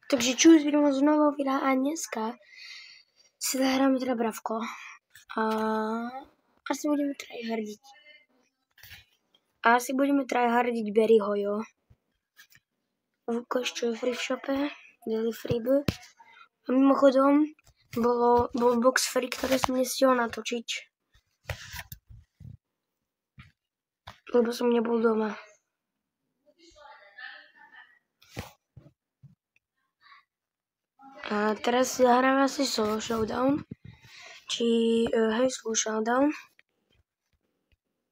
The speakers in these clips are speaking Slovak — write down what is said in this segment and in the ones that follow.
Takže čus, vidíme znovu videa a dneska si zahráme teda bravko. A asi budeme tryhardiť Berryho, jo. Ešte v free shope, dali freeby. A mimochodom, bol box free, ktoré som nestihol natočiť. Lebo som nebol doma. A teraz si zahráme asi solo showdown. Solo showdown.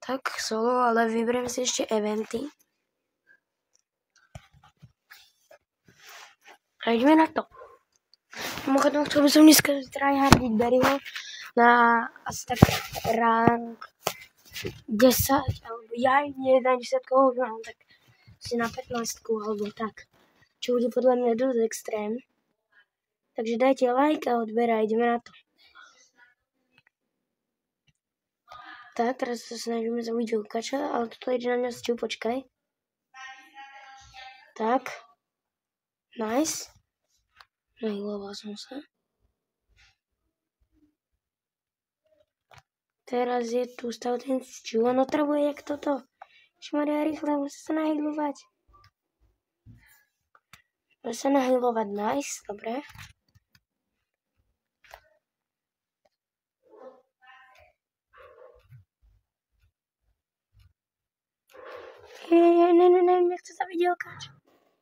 Tak, solo, ale vyberiem si ešte eventy. A ideme na to. Mimochodom, chcel by som dneska tryhardiť Berryho na asi tak rank 10, alebo nie na 10, no, tak si na 15 alebo tak. Čo bude podľa mňa dosť extrém. Takže dajte like a odber a ideme na to. Tak, teraz sa snažíme zabiť Jokača, ale toto ide na mňa s čou, počkaj. Tak. Nice. Nahiloval som sa. Teraz je tu stav ten Stu. On otravuje jak toto. Šmaria rýchle, musí sa nahilovať. Musí sa nahilovať, nice, dobre. Nechce sa byť Jokač.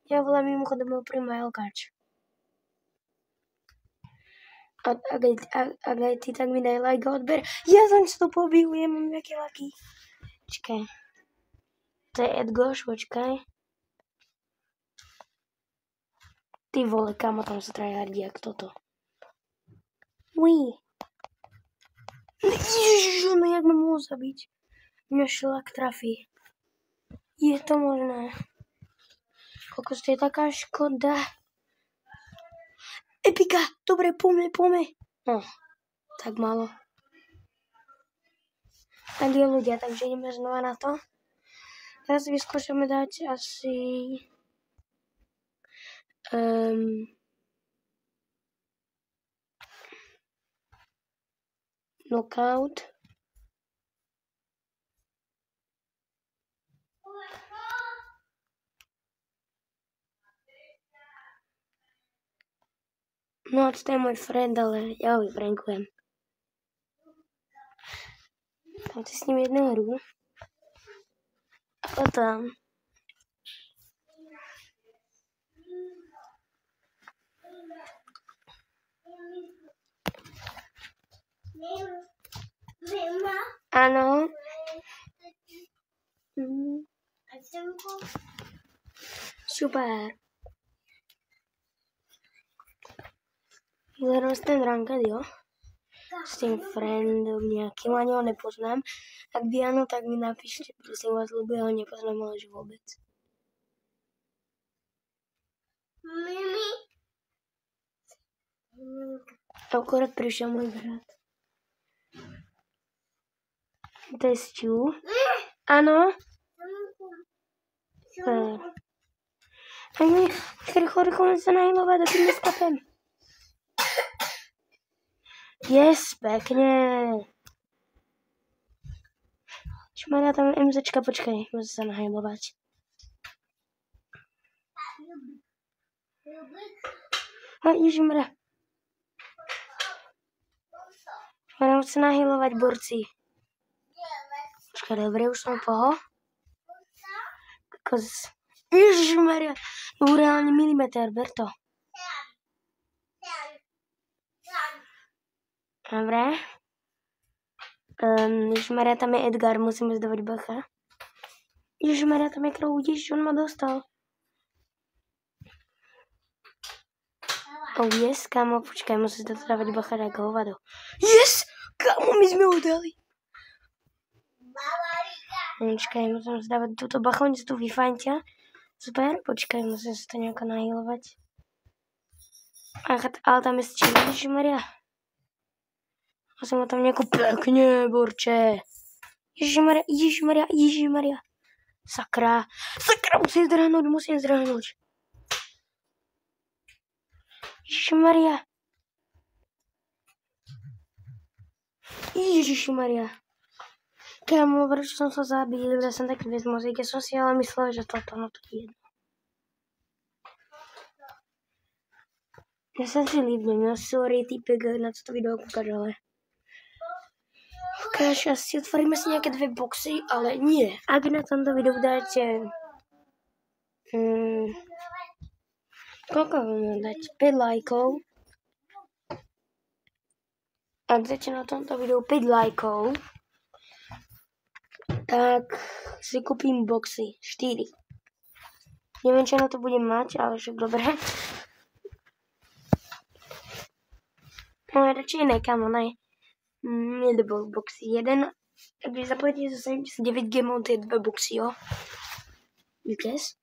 Ja volám mimochodom môj prima Jokač. Ak aj ty, tak mi daj like a odber. Ja som si to pobil, ja mám nejaké laky. Čakaj. To je Edgoš, počkaj. Ty vole, kamo tam sa tryhardí jak toto. Uí. Ježiš, no jak ma mohol zabiť? Mňa šlak trafí. Je to možné. Koľko to je taká škoda. Epika, dobre, poďme. No, tak málo. Tak je ľudia, takže ideme znova na to. Teraz vyskúšame dať asi knockout. No, to je môj friend, ale ja ho vyprankujem. Tam si s ním jednu hru. A potom áno. Super. Hľadám si ten ranked, jo? S tým friendom nejakým, ani ho nepoznám. Ak by áno, tak mi napíšte, prosím vás, lebo ja ho nepoznám, ale že vôbec. Akorát prišiel môj brat. To je Stu. Áno? Rýchlo sa nahilovať, dokým neskapem. Yes, pekne. Šmaria, tam MZčka, počkaj, musím sa nahilovať. Ježišmarja. Šmaria, musím sa nahilovať, borci. Počkaj, dobre, už som poho. Ježišmarja, reálne milimeter, ber to. Dobre. Ježišmarja, tam je Edgar, musíme zdávať bacha. Ježišmarja, tam je krov, ježiš, on ma dostal. Oh yes, kámo, počkaj, musím si to dávať bacha ako hovado. Yes, kámo, my sme ho dali. Počkaj, musím si dávať túto bacha, oni sa tu vyfajntia. Super, počkaj, musím sa to nejako nahilovať. Ale tam je Stu, ježišmarja. Musím ho tam nejako pekne, borče. Ježišmarja. Sakra, musím zdrhnúť. Ježišmaria. Kámo, proč som sa zabil, ja som taký bez mozík, ja som si ale myslel, že toto, no to je jedno. Ja som si líbnem, no sorry, týpek, na toto video kúkaš, ale... Ukáž, asi otvoríme si nejaké 2 boxy, ale nie. Ak na tomto videu dáte... koľko vám dať? 5 lajkov. Ak dáte na tomto videu 5 lajkov, tak si kúpim boxy. 4. Neviem, čo na to budem mať, ale však dobre. No, radšej ne, kamo, ne. Nedobol boxy. 1. Ak by zaplatíte za 79 gemov, to je 2 boxy, jo. Vykles.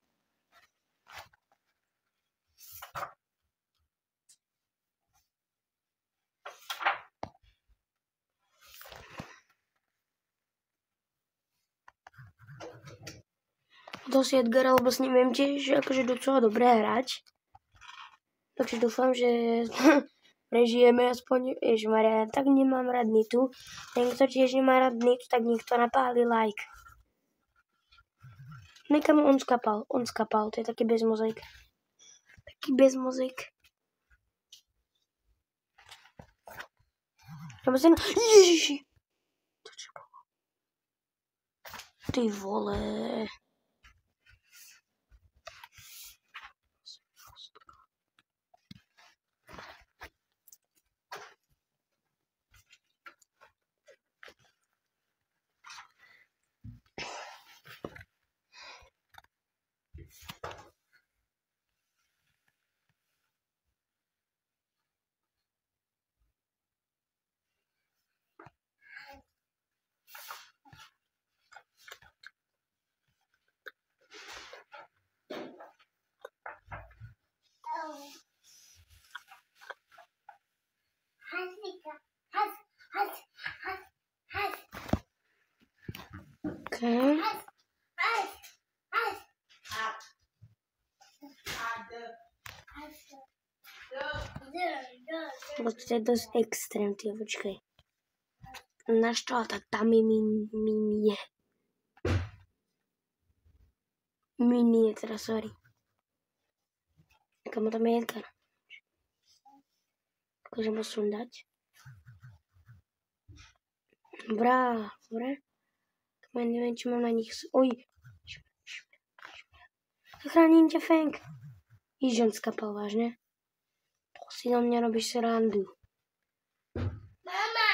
To si Edgar, lebo s ním viem tiež akože docela dobré hrať. Takže dúfam, že prežijeme aspoň. Ježišmaria, tak nemám rád Nitu. Ten, kto tiež nemá rád Nitu, tak niekto napáli like. Nekam on skapal, to je taký bez mozaik. Ježiši! To čo bolo? Ty vole. Okay. To je dosť extrém, ty počkej. Naštval, tak tam je minie. Minie, teda sorry. Kamo tam je Edgar. Akože mu sundať. Dobre. Ja neviem, či mám na nich... Oj! Zachránim ťa, Frank. Ježiš, on skapal, vážne. To si na mňa robíš srandu. Mama!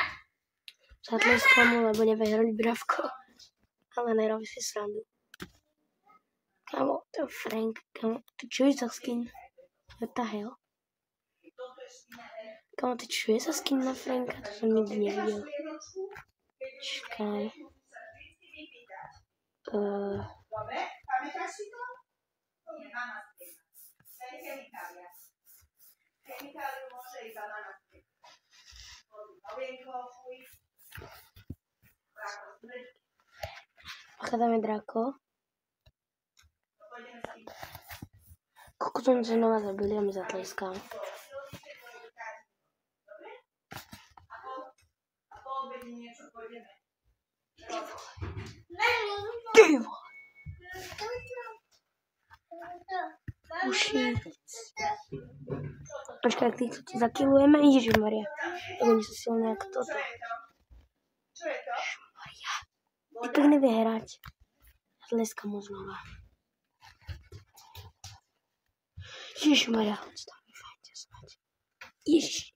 Zatleskal mu, lebo nevie hrať bravko. Ale nerobí si srandu. Kamo, to Frank. Kamo, ty čo je za skin? What the hell? Kamo, ty čo je za skin na Franka? To som nikdy nevidel. Čakaj. Dobre, pamätáš si to? Nie, mama spieva. To je chemikália. Chemikáliu môže iba mama spieva. Novienko, fuj. Drako, zmrť. Pochádzame Drako. Pôjdeme s tým. Koľko som sa znova zabili a mi zatleskal. Dobre? A po obede niečo pôjdeme. Ty vole! Uši. Počkaj, ak týchto to zakilujeme, Ježišmaria. To bude sa silné ako toto. Čo je to? Ježišmaria. Ty nevie hrať. Tleskam mu znova. Ježišmaria, hoď tam mi fajte snať. Ježiš.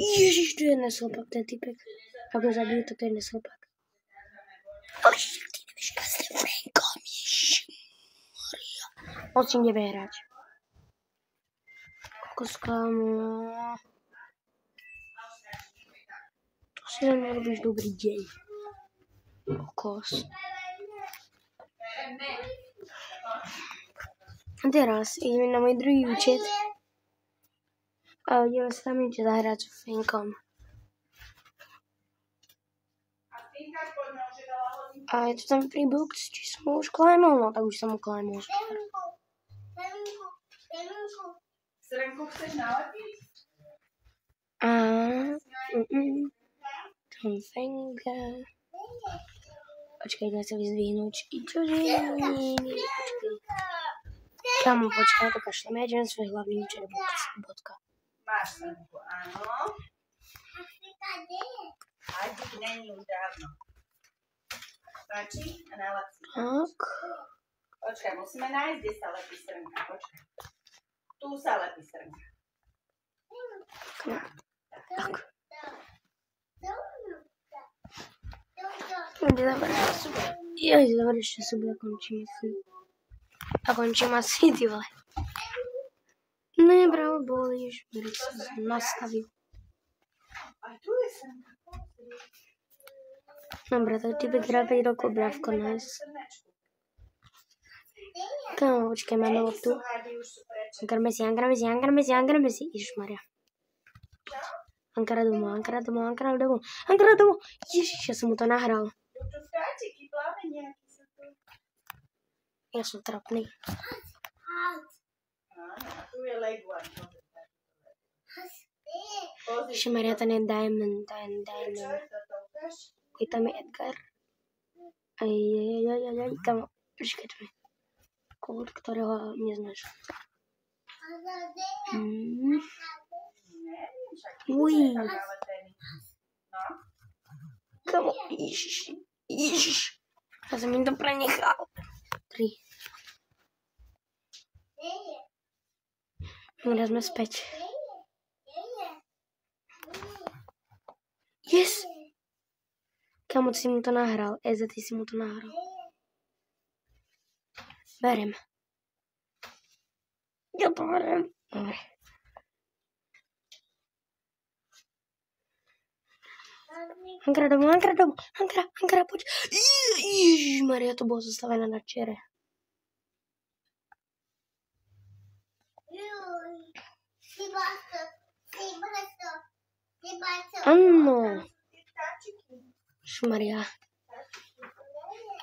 Ježiš, tu je neslopak, ten typek. Ak ho zabijú, to je neslopak. Ale ty nevieš, čo s tým Frankom, Ježišmaria. On si nevie hrať. Kokoskamo. To si na mňa robíš dobrý deň. Kokos. A teraz ideme na môj druhý účet. A ideme sa tam niečo zahrať s Frankom. A je to ten freebox, či som ho už klejmol? No tak už som ho klejmol. Srnku chceš nalepiť? Tom finger. Počkaj, daj sa vyzdvihnúť. Čo je? Kamo, počkaj, to kašlem. Ja idem svoj hlavný účet. Bodka. Máš srnku, áno. Aj dík není už dávno. Stačí a nalep si. Tak. Počkaj, musíme nájsť, kde sa lepí srnka. Počkaj. Tu sa lepí srnka. Tak. Zavrieť sobie a končím asi. A končím asi, ty vole. Ne, bravo, bolíš. Berý sa nastavil. A tu je srnka. Dobre, tak ty bych hrál 5 rokov, brávko, nice. Kámo, počkej, máme loptu. Ankarme si. Ježišmaria. Ankara domov. Ježiš, ja som mu to nahral. Ja som trapný. Ježišmaria, ten je diamond. Je tam je Edgar. Ajajajajaj, kámo, počkaj, to je kód, ktorého neznáš. Uj. Kámo, ježiš. Ja som im to prenechal. 3. Teraz sme späť. Yes. Kámo, ty si mu to nahral. Eze, ty si mu to nahral. Berem. Ja to berem. Dobre. Ankara domov. Ankara, poď. Ježišmaria, to bolo zostavené na čere. Áno. Šmaria.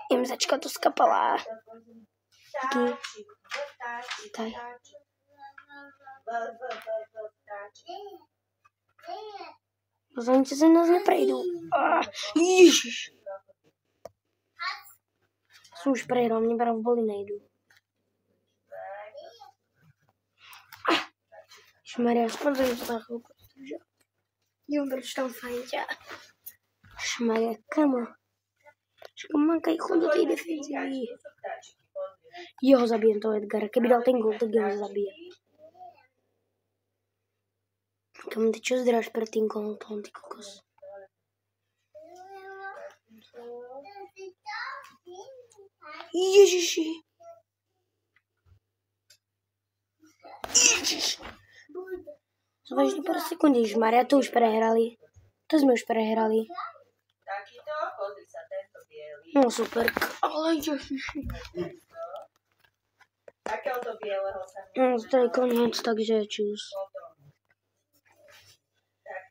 Imzačka to skapala. Taj. Pozornice se nás neprejdú. Ježiš. Som už prehral, mne v boli nejdu. Šmaria, aspoň to na chvíľku. Jobrč tam fajťa. Šmaria, kamo. Škomanka ich chodí do tej defenzívy. Jeho zabijem toho Edgara. Keby dal ten gól, tak jeho zabijem. Kamo, ty čo zdráš pred tým gólom, ty kokos? Ježiši. Ježiš. Zvažne pár sekundy, Maria, to už prehrali. To sme už prehrali. Takýto, pozri sa, tento bielý. No super, ale ježiši. Takéhoto bieleho sa No, to je koniec, takže čus. Tak,